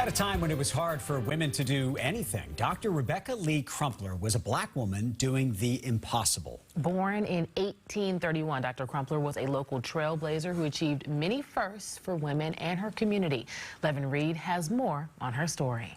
At a time when it was hard for women to do anything, Dr. Rebecca Lee Crumpler was a black woman doing the impossible. Born in 1831, Dr. Crumpler was a local trailblazer who achieved many firsts for women and her community. Levan Reid has more on her story.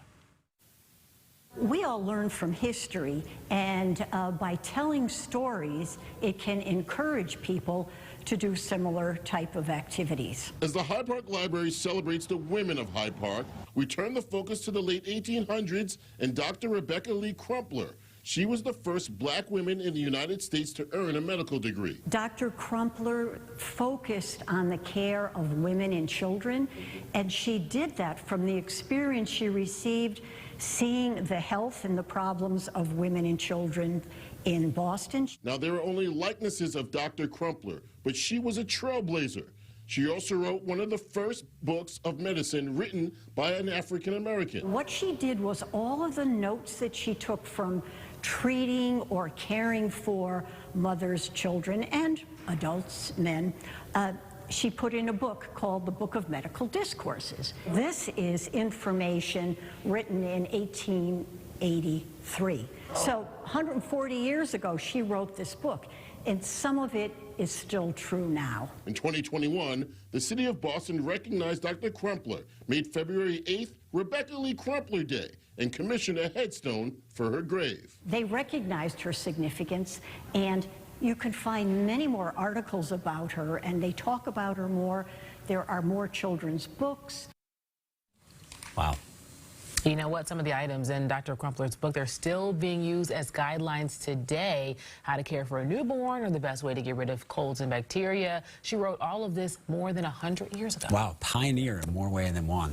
We all learn from history, and by telling stories, it can encourage people to do similar type of activities. As the Hyde Park Library celebrates the women of Hyde Park, we turn the focus to the late 1800s and Dr. Rebecca Lee Crumpler. She was the first black woman in the United States to earn a medical degree. Dr. Crumpler focused on the care of women and children, and she did that from the experience she received seeing the health and the problems of women and children in Boston. Now, there are only likenesses of Dr. Crumpler, but she was a trailblazer. She also wrote one of the first books of medicine written by an African American. What she did was all of the notes that she took from treating or caring for mothers, children, and adults, men, she put in a book called the Book of Medical Discourses. This is information written in 1883. So 140 years ago, she wrote this book, and some of it is still true now. In 2021, the city of Boston recognized Dr. Crumpler, made February 8th Rebecca Lee Crumpler Day, and commissioned a headstone for her grave. They recognized her significance, and you can find many more articles about her, and they talk about her more. There are more children's books. Wow. You know what? Some of the items in Dr. Crumpler's book, they're still being used as guidelines today. How to care for a newborn or the best way to get rid of colds and bacteria. She wrote all of this more than 100 years ago. Wow, pioneer in more ways than one.